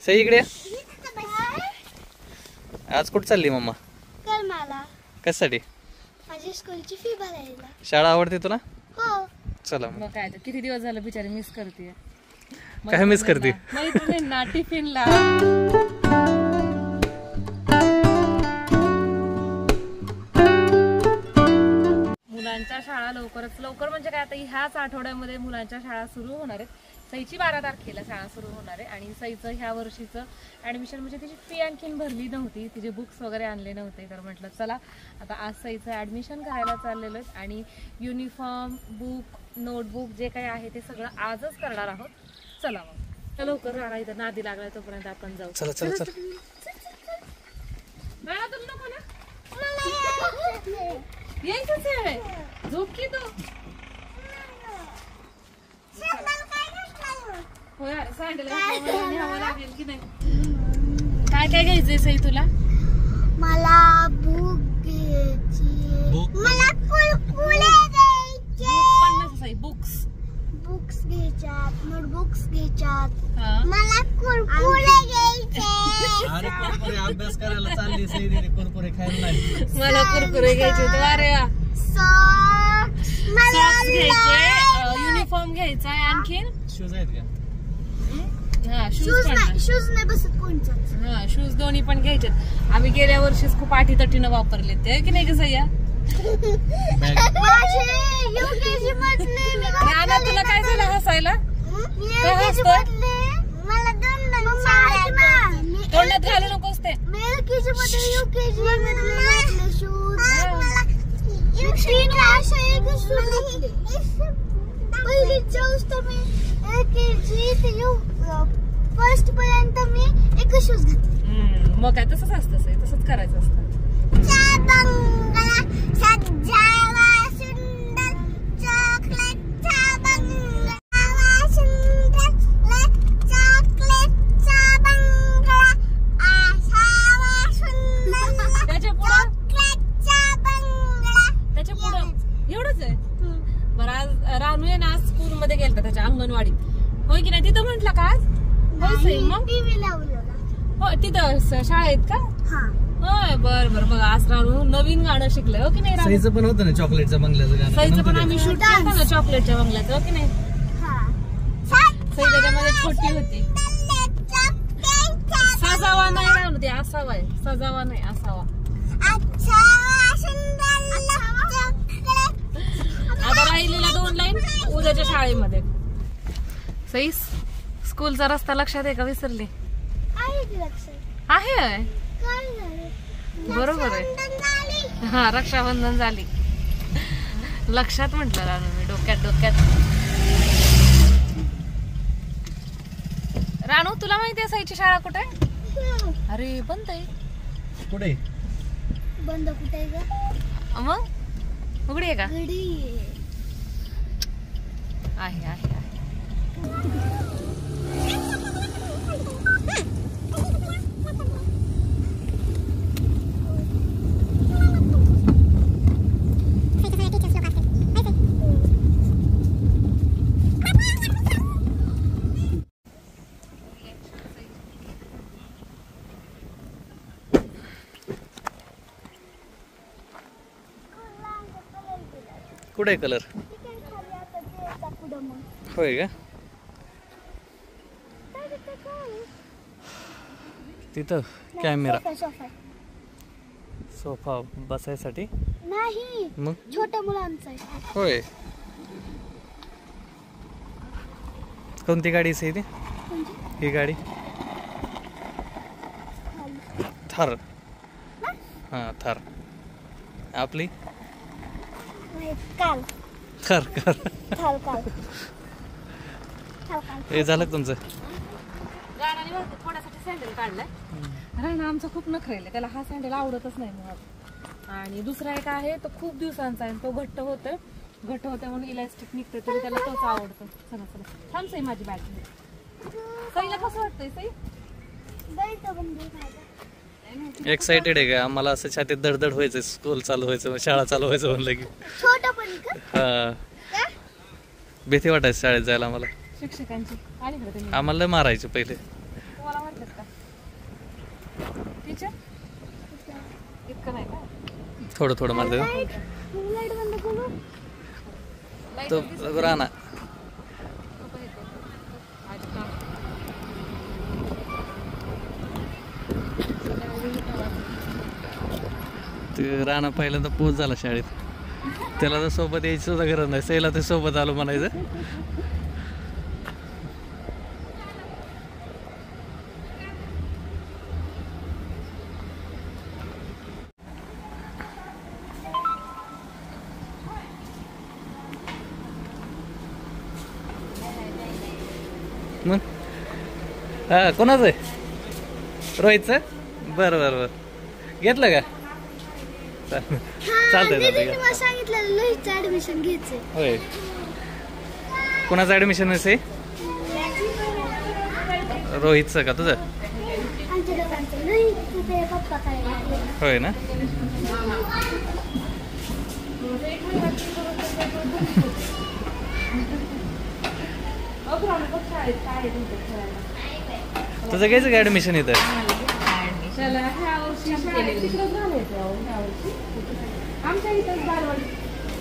सई इकडे आज कुठं चालली मम्मा? करमाला. कशासाठी? माझी स्कूलची फी भरायला. शाळा आवडते तुला? हो. चला मग काय तर किती दिवस झालं बिचारी मिस करते. काय मिस करते? मैत्रिणींना टिफिनला. मुलांच्या शाळा लवकर म्हणजे काय आता ह्याच आठवड्यामध्ये मुलांच्या शाळा सुरू होणार आहेत. सईची 12 तारखेला शाळा सुरू होणार आहे आणि सईचं ह्या वर्षीचं ॲडमिशन म्हणजे तिची फी आणखीन भरली नव्हती, तिचे बुक्स वगैरे आणले नव्हते. तर म्हटलं चला आता आज सईचं ॲडमिशन करायला चाललेलो आहे आणि युनिफॉर्म, बुक, नोटबुक जे काही आहे ते सगळं आजच करणार आहोत. चला मग लवकर राहणार, इथं नादी लागलाय तोपर्यंत आपण जाऊ. चला चला चला. यायचंच आहे झोप की तू. हो यार सँडल न्यावं लागेल की नाही. काय काय घ्यायचंय सई तुला? मला बुक घ्यायची. मला कुरकुरे घ्यायचे. 50 सई बुक्स घ्यायच्यात, नोटबुक्स घ्यायच्यात. हा मला कुरकुरे घ्यायचे. अरे कुरकुरे अभ्यास करायला चालली सई दीदी, कुरकुरे खायला नाही. मला कुरकुरे घ्यायचे होते. अरे वा. सॉक्स घ्यायचे, युनिफॉर्म घ्यायचा आहे, आणखीन शूज आहेत का? हा शूज पण. शूज नाही बसत कोणचाच. हा शूज दोन्ही पण घ्यायचे. आम्ही गेल्या वर्षीच खूप आठीतटीनं वापरले ते की नाही कसं या. युकेजी मधले राणा तुला काय झालं हसायला? मला तोंडात घालू नकोस ते. युकेजी मध्ये युकेजी मधले शूज. तीन अशा एक शूज घेतले. पहिलीच्या तर मी युकेजी ते फर्स्ट पर्यंत मी एक शूज घातले. मग काय तसंच असतं सई, तसंच करायचं असतं. एवढंच आहे. बरं आज रानू आहे ना स्कूल मध्ये गेलता त्याच्या अंगणवाडीत, होय की नाही? तिथं म्हंटल का आज? होय सई. मग टीव्ही लावलेला. हो तिथं शाळेत का? हा. होय बर बर. बघा आज रानू नवीन गाणं शिकलंय, हो की नाही? सईचं पण होतं ना चॉकलेटच्या बंगल्याचं गाणं. सईचं पण आम्ही शूट केलं ना चॉकलेटच्या बंगल्याचं, हो की नाही? सई त्याच्यामध्ये छोटी होती. सजावा नाही रानू, ते असावा आहे. सजावा नाही, असावा. आता राहिलेल्या 2 लाईन उद्याच्या शाळेमध्ये. सई स्कूलचा रस्ता लक्षात आहे का विसरली? आहे बरोबर आहे. हा रक्षाबंधन झाली लक्षात म्हटलं रानू मी. डोक्यात रानू तुला माहिती आहे सईची शाळा कुठे आहे? अरे बंद आहे. कुठे बंद कुठे आहे? मग उघडी आहे का? घडी आहे आहे आहे. कुठे कलर? होय का? तिथं कॅमेरा, सोफा बसायसाठी नाही, मग छोट्या मुलांचा आहे. होय. कोणती गाडी आहे ती? ही गाडी थार. हा थार. आपली काल थार कार. हे झालं तुमचं? राणाने थोड्यासाठी सँडल काढलाय. राणा आमचा खूप नखरेल, त्याला हा सँडल आवडतच नाही मुळात. आणि दुसरा एक आहे तो खूप दिवसांचा आहे, तो घट्ट होतोय म्हणून इलास्टिक निघतोय तरी त्याला तोच आवडतो. चला चला थांब सई, माझी बॅग. सईला कसं वाटतंय सई? एक्साइटेड आहे का? आम्हाला असं छातीत धडधड व्हायचं, स्कूल चालू व्हायचं, शाळा चालू व्हायचं म्हणलं की. हा भीती वाटायची शाळेत जायला आम्हाला. शिक्षकांची आली आम्हाला मारायचे पहिले. तुम्हाला वाटत का टीचर? इतकं नाही का? थोडं थोडं मारते लाईट बंद करू. Light तो दिसत राणा नको येतो. अच्छा. ते राणा पहिल्यांदा पोच झाला शाळेत. त्याला तर सोबत यायची सुद्धा गरज नाही. सैला ते सोबत आलो म्हणायचं. मग हा कोणाचं आहे? रोहितचं? बरं बरं बरं घेतलं का? चालतंय दीदीने चालतंय. मला सांगितलं लोहितचं ऍडमिशन घ्यायचंय. होय कोणाचं ॲडमिशन आहे? रोहितचं का तुझं? आमच्या दोघांचं लोहित तिथे पप्पा काय होय ना. तुझं घ्यायचं का ॲडमिशन इथं? त्याला ह्या वर्षी शाळेत तिकडंच घालायचं अहो, ह्या वर्षी. आमच्या इथंच बालवाडी.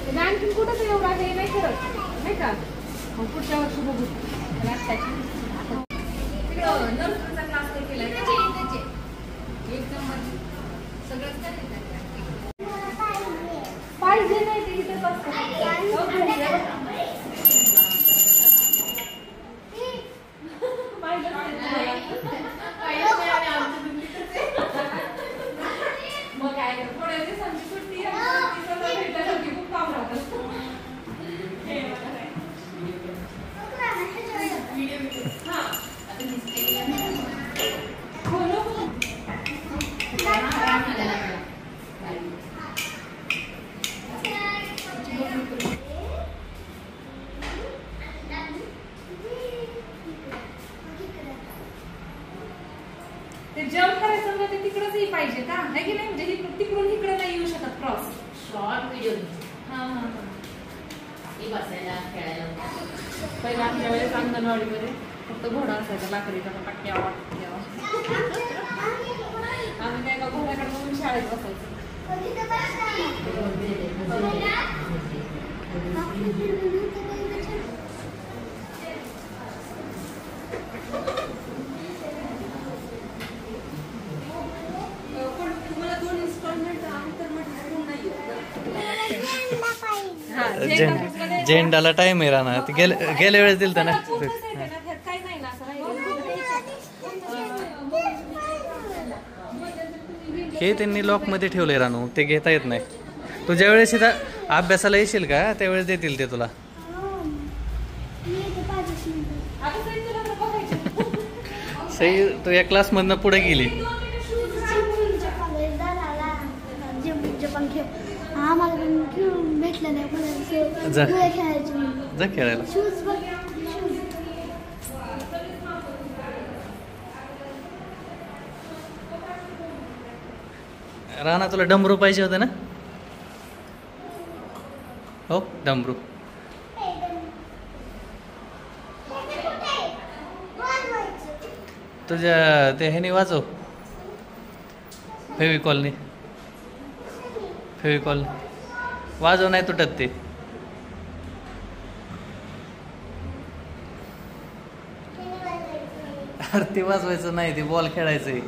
म्हणजे आणखीन कुठंच एवढं हे नाही करत नाही का? मग पुढच्या वर्षी बघू. पण आत्ताची तिकडं नर्सरीचा क्लास ते केलाय का? एकदम सगळंच पाहिजे नाही ते इथंच असतं. मग काय थोड्या दिवसांची सुट्टी भेटायसाठी खूप काम राहतं. ते जम्प करायचं म्हणजे ते तिकडंच पाहिजे का? आहे की नाही? म्हणजे तिकडून इकडे नाही येऊ शकत क्रॉस. शॉर्ट व्हिडिओ हा हा हा. बसायला खेळायला पहिला आमच्या वेळेस अंगणवाडीमध्ये फक्त घोडा असायचा लाकडीचा पट्ट्यावा आम्ही काय का घोड्याकडे बघून शाळेत बसायचो. तुम्हाला 2 इन्स्टॉलमेंट आहे तर म्हटलं नाही. झेंडाला टाइम आहे राणा. ते गेल्या वेळेस दिलता ना. काही नाही ना असं हे त्यांनी लॉक मध्ये ठेवलंय रानू. ते घेता येत नाही. तू ज्या वेळेस इथं अभ्यासाला येशील का त्यावेळेस देतील ते तुला. सई तू या क्लास मधनं पुढे गेली. आम्हाला पण घेऊन भेटलं नाही जा. खेळायचे जा खेळायला. शूज बघ. राणा तुला डमरू पाहिजे होतं ना? हो डमरू. तुझ्या ते ह्याने वाजव. फेविकॉलने वाजव नाही तुटत ते. अरे ते वाजवायचं नाही. ते बॉल खेळायचंय.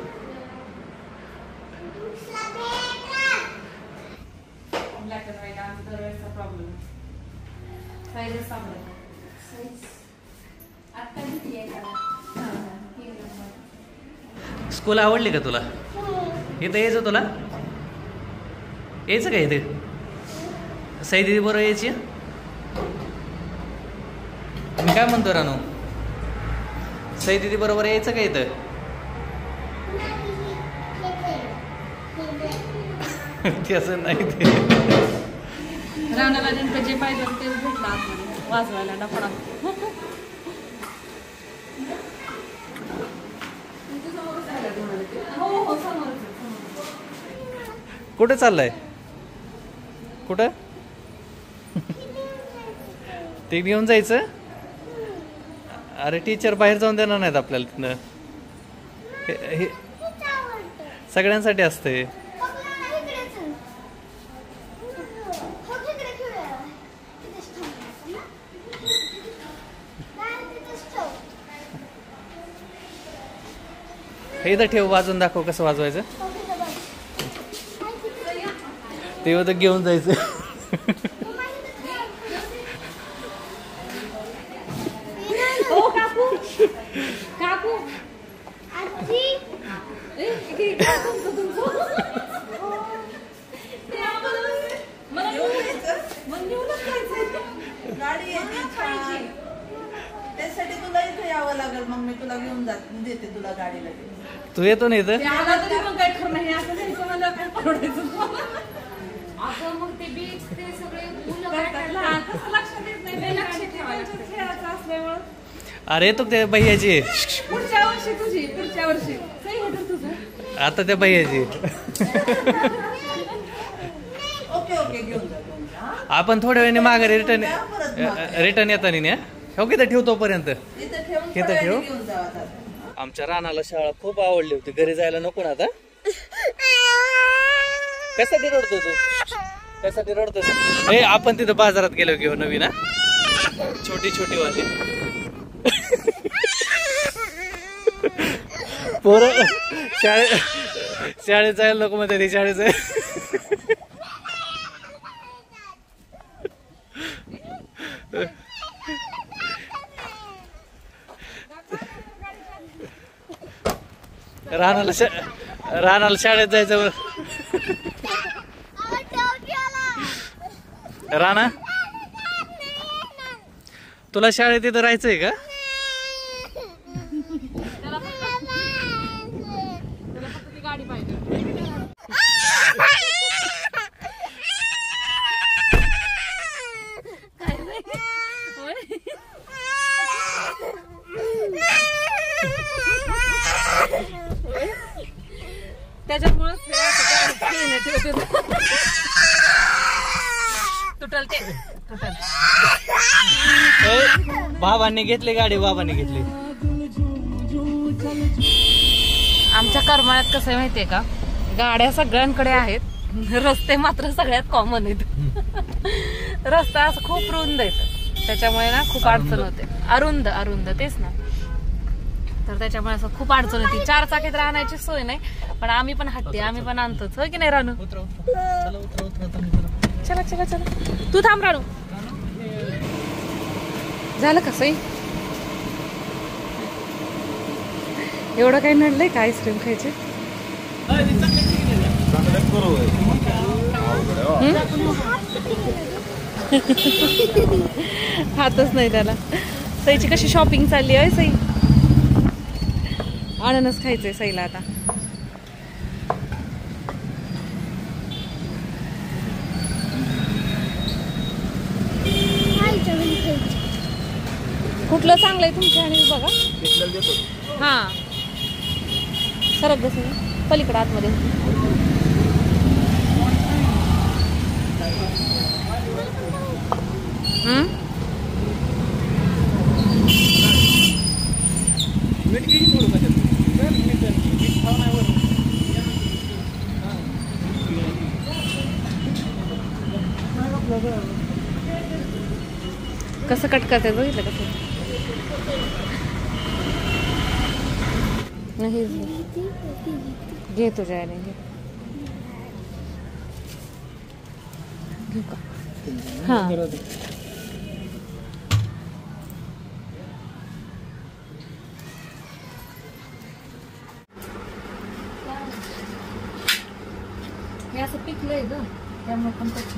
स्कूल आवडली का तुला? इथं यायचं तुला? यायचं का इथे? सई दिदी बरोबर यायची? मी काय म्हणतो रानू? सई दिदी बरोबर यायचं का इथं? असं नाही ते. राणाला नेमकं जे पाहिजे तेच भेटलं आतमध्ये वाजवायला डफडा. हो समोर. कुठं चाललंय? कुठं? ते घेऊन जायचं? अरे टीचर बाहेर जाऊन देणार नाहीत आपल्याला तिथनं. हे सगळ्यांसाठी असते. हे इथं ठेव, वाजून दाखव कसं वाजवायचं. ते होतं घेऊन जायचं. काकू त्यासाठी तुला इथे यावं लागेल. मग मी तुला घेऊन देते तुला गाडीला. तू येतो ना इथं. काय खरं नाही असं जायचं मला काय परवडायचं. अगं मग ते बीच ते सगळे कसं लक्षात येत नाही. लक्ष ठेवायचं खेळायचं असल्यामुळं. अरे तो त्या भैयाची पुढच्या वर्षी तुझी पुढच्या वर्षी तुझं आता त्या भैयाची. ओके ओके घेऊन जा. आपण थोड्या वेळाने माघारी रिटर्न येताना हो की ठेव तोपर्यंत इथं ठेव. आमच्या रानाला शाळा खूप आवडली होती. घरी जायला नको ना आता. कशासाठी रडतो तू? कशासाठी रडतो? हे आपण तिथं बाजारात गेलो घेऊ नवीन छोटी छोटी वाली पोरं शाळेत जायला नको मध्ये शाळेत जाय. रानाला शाळेत जायचं. राणा तुला शाळेत इथं राहायचंय का? गाडी पाहिजे. त्याच्यामुळे तुटल ते तुटल. बाबांनी घेतली गाडी. बाबांनी घेतली. आमच्या करमाळ्यात कसं आहे माहितीये का, गाड्या सगळ्यांकडे आहेत, रस्ते मात्र सगळ्यात कॉमन आहेत. रस्ता असं खूप रुंद आहेत, त्याच्यामुळे ना खूप अडचण होते. अरुंद अरुंद तेच ना. तर त्याच्यामुळे असं खूप अडचण होती. 4 चाकीत राहण्याची सोय नाही, पण आम्ही पण हट्टी, आम्ही पण आणतोच. होय की नाही रानू? चला चला चला. तू थांब रानू. झालं का सई? एवढं काही नडलंय का आईस्क्रीम खायचे? हातच नाही त्याला. सईची कशी शॉपिंग चालली आहे सई? अननस खायचंय सईला आता. कुठलं चांगलंय तुमच्या आणि बघा. हा सरक बस पलीकडे आतमध्ये. कसं कट करते बघितलं कसं? नाही घे तुझ्या याने घे. घेऊ का? हा हे असं पिकलंय ग, त्यामुळे पण कच्छ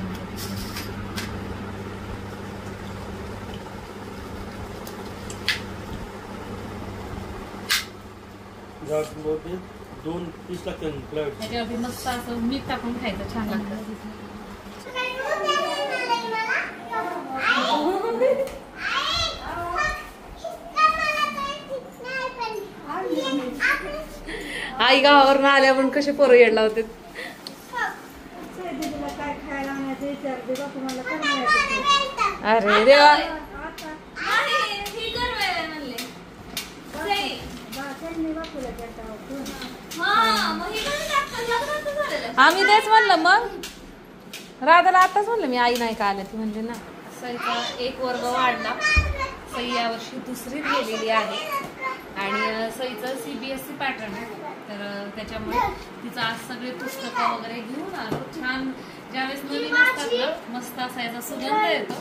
दोन 30 लागते. त्याच्यावरती मस्त असं मीठ टाकून खायचं, छान लागतं. आई गावावरून आल्या पण कसे पोरं येड लावते. अरे देवा. आम्ही तेच म्हणलं मग राधाला आताच म्हणलं मी आई नाही का आल्या ती म्हणजे ना. सईचा एक वर्ग वाढला. सई यावर्षी दुसरीत गेलेली आहे आणि सईचं CBSE पॅटर्न आहे तर त्याच्यामुळे तिचं आज सगळे पुस्तकं वगैरे घेऊन आलो. छान ज्यावेळेस नवीन असतात ना मस्त असायचा सुगंध येतो.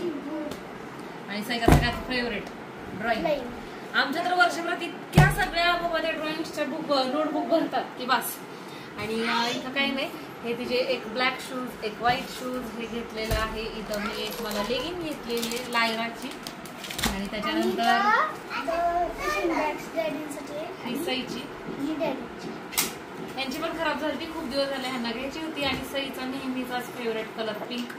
आणि सईचा सगळ्यात फेवरेट ड्रॉइंग. आमच्या तर वर्षभरात इतक्या सगळ्या मध्ये ड्रॉइंगच्या नोटबुक भरतात की बस. आणि इथं काही नाही. हे तिचे एक ब्लॅक शूज एक व्हाईट शूज हे घेतलेलं आहे. इथं मी एक मला लेगिंग घेतलेली लायराची आणि त्याच्यानंतर ही सईची. यांची पण खराब झाली खूप दिवस झाले ह्यांना घ्यायची होती. आणि सईचा नेहमीचाच फेवरेट कलर पिंक.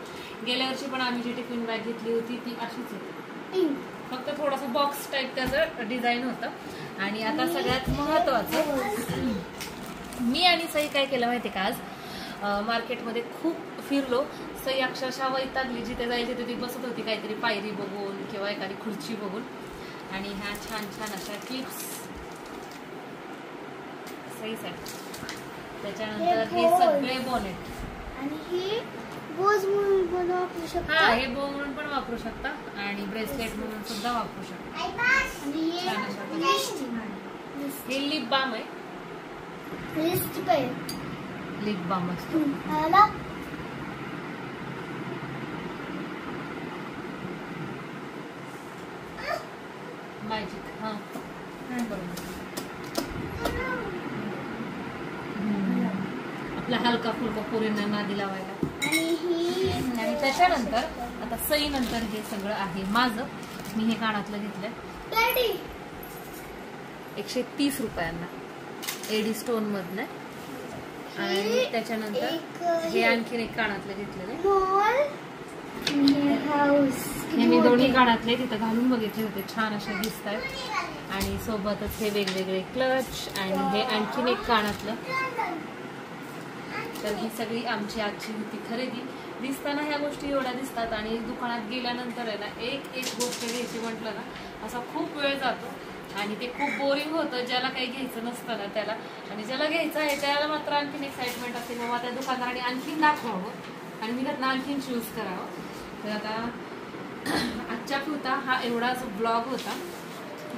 गेल्या वर्षी पण आम्ही जी टिफिन बॅग घेतली होती ती अशीच होती फक्त थोडासा बॉक्स टाईप त्याचं डिझाईन होतं. आणि आता सगळ्यात महत्वाचं मी आणि सई काय केलं माहिती का आज मार्केटमध्ये खूप फिरलो. सई अक्षरशः वैतागली. जिथे जायची तिथे बसत होती काहीतरी पायरी बघून किंवा एखादी खुर्ची बघून. आणि ह्या छान छान अशा क्लिप्स सईसाठी. त्याच्यानंतर हे सगळे बॉनेट आणि हे बोज म्हणून पण वापरू शकता. हा हे बो म्हणून पण वापरू शकता आणि ब्रेसलेट म्हणून सुद्धा वापरू शकता. आणि छान अशा प्रकारे. हे लिप बाम आहे. लिप बाम असतो. मॅजिक. हा बरोबर. आपला हलका फुलका पोरींना नादी लावायला. आणि त्याच्यानंतर आता सई नंतर हे सगळं आहे माझं. मी हे कानातलं घेतलंय 130 रुपयांना एडी स्टोन मधलं. आणि त्याच्यानंतर हे आणखीन एक कानातलं घेतलेलं. हे मी दोन्ही कानातले तिथं घालून बघितले होते. छान असे दिसत आहेत. आणि सोबतच हे वेगवेगळे क्लच आणि हे आणखीन एक कानातलं. तर ही सगळी आमची आजची होती खरेदी. दिसताना ह्या गोष्टी एवढ्या दिसतात आणि दुकानात गेल्यानंतर आहे ना एक एक गोष्ट घ्यायची म्हटलं ना असा खूप वेळ जातो आणि ते खूप बोरिंग होतं ज्याला काही घ्यायचं नसतं ना त्याला. आणि ज्याला घ्यायचं आहे त्याला मात्र आणखीन एक्साइटमेंट असते बाबा त्या दुकानदाराने आणखीन दाखवावं आणि मी त्यातनं आणखीन चूज करावं. तर आता आजच्या पुरता हा एवढाच ब्लॉग होता.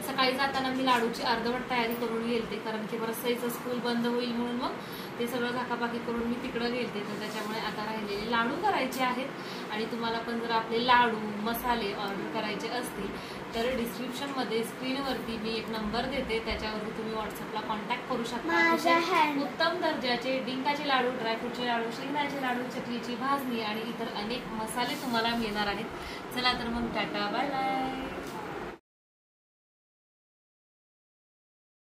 सकाळी जाताना मी लाडूची अर्धवट तयारी करून गेलते कारण की परत सईचं स्कूल बंद होईल म्हणून मग ते सगळं झाकापाकी करून मी तिकडं गेलते. तर त्याच्यामुळे आता राहिलेले लाडू करायचे आहेत. आणि तुम्हाला पण जर आपले लाडू मसाले ऑर्डर करायचे असतील तर डिस्क्रिप्शनमध्ये स्क्रीनवरती मी एक नंबर देते त्याच्यावरती तुम्ही व्हॉट्सअपला कॉन्टॅक्ट करू शकता. उत्तम दर्जाचे डिंकाचे लाडू ड्रायफ्रूटचे लाडू शेंगदाण्याचे लाडू चकलीची भाजणी आणि इतर अनेक मसाले तुम्हाला मिळणार आहेत. चला तर मग टाटा बाय बाय.